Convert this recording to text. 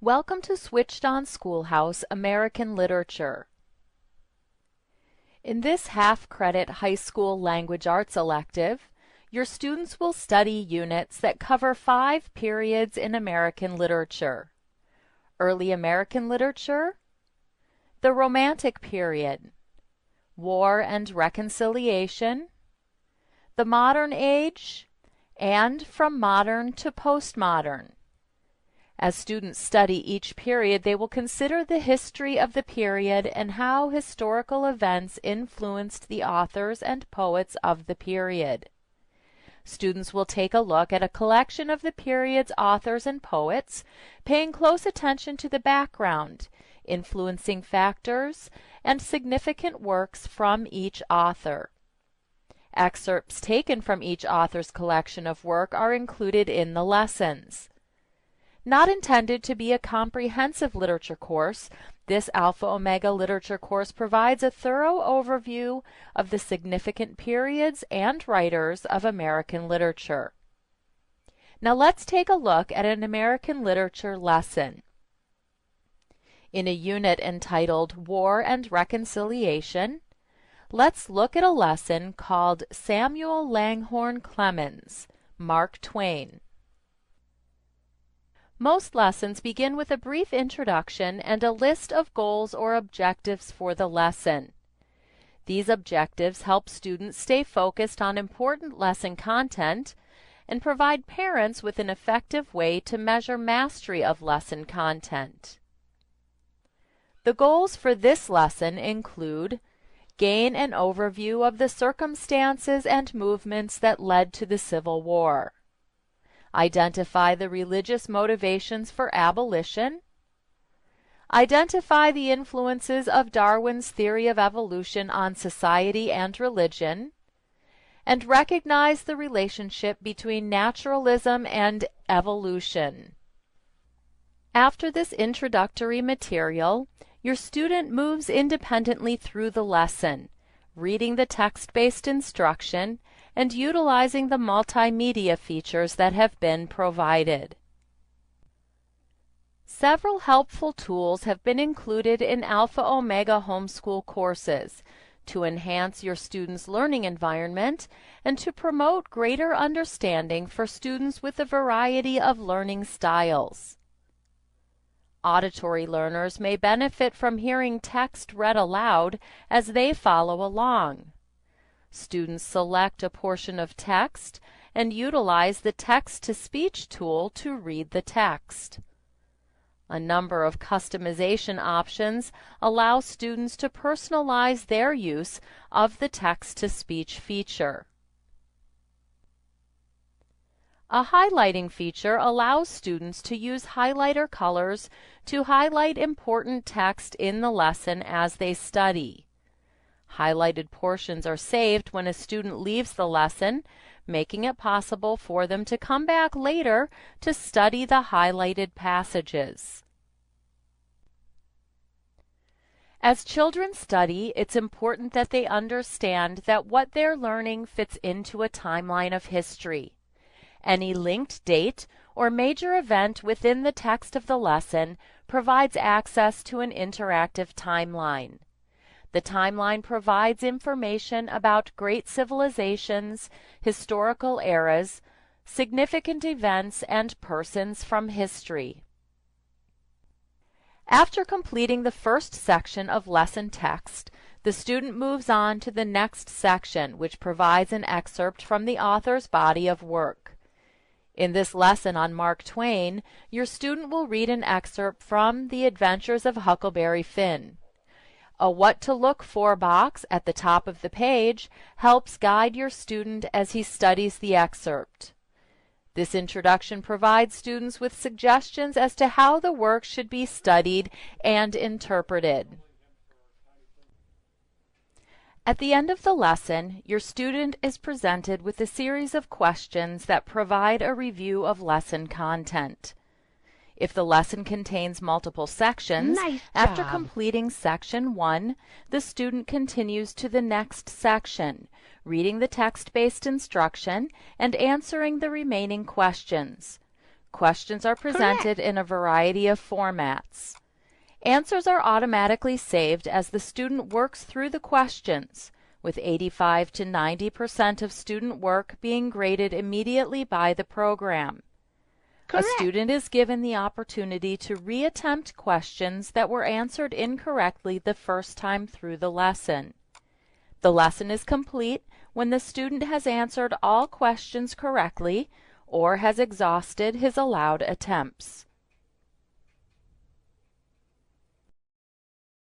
Welcome to Switched On Schoolhouse American Literature. In this half-credit high school language arts elective, your students will study units that cover 5 periods in American literature: Early American Literature, the Romantic Period, War and Reconciliation, the Modern Age, and From Modern to Postmodern. As students study each period, they will consider the history of the period and how historical events influenced the authors and poets of the period. Students will take a look at a collection of the period's authors and poets, paying close attention to the background, influencing factors, and significant works from each author. Excerpts taken from each author's collection of work are included in the lessons. Not intended to be a comprehensive literature course, this Alpha Omega literature course provides a thorough overview of the significant periods and writers of American literature. Now let's take a look at an American literature lesson. In a unit entitled War and Reconciliation, let's look at a lesson called Samuel Langhorne Clemens, Mark Twain. Most lessons begin with a brief introduction and a list of goals or objectives for the lesson. These objectives help students stay focused on important lesson content and provide parents with an effective way to measure mastery of lesson content. The goals for this lesson include: gain an overview of the circumstances and movements that led to the Civil War. Identify the religious motivations for abolition. Identify the influences of Darwin's theory of evolution on society and religion. And recognize the relationship between naturalism and evolution. After this introductory material, your student moves independently through the lesson, reading the text-based instruction and utilizing the multimedia features that have been provided. Several helpful tools have been included in Alpha Omega homeschool courses to enhance your students' learning environment and to promote greater understanding for students with a variety of learning styles. Auditory learners may benefit from hearing text read aloud as they follow along. Students select a portion of text and utilize the text-to-speech tool to read the text. A number of customization options allow students to personalize their use of the text-to-speech feature. A highlighting feature allows students to use highlighter colors to highlight important text in the lesson as they study. Highlighted portions are saved when a student leaves the lesson, making it possible for them to come back later to study the highlighted passages. As children study, it's important that they understand that what they're learning fits into a timeline of history. Any linked date or major event within the text of the lesson provides access to an interactive timeline. The timeline provides information about great civilizations, historical eras, significant events, and persons from history. After completing the first section of lesson text, the student moves on to the next section, which provides an excerpt from the author's body of work. In this lesson on Mark Twain, your student will read an excerpt from The Adventures of Huckleberry Finn. A What to Look For box at the top of the page helps guide your student as he studies the excerpt. This introduction provides students with suggestions as to how the work should be studied and interpreted. At the end of the lesson, your student is presented with a series of questions that provide a review of lesson content. If the lesson contains multiple sections, after completing section 1, the student continues to the next section, reading the text-based instruction and answering the remaining questions. Questions are presented in a variety of formats. Answers are automatically saved as the student works through the questions, with 85 to 90% of student work being graded immediately by the program. Correct. A student is given the opportunity to reattempt questions that were answered incorrectly the first time through the lesson. The lesson is complete when the student has answered all questions correctly or has exhausted his allowed attempts.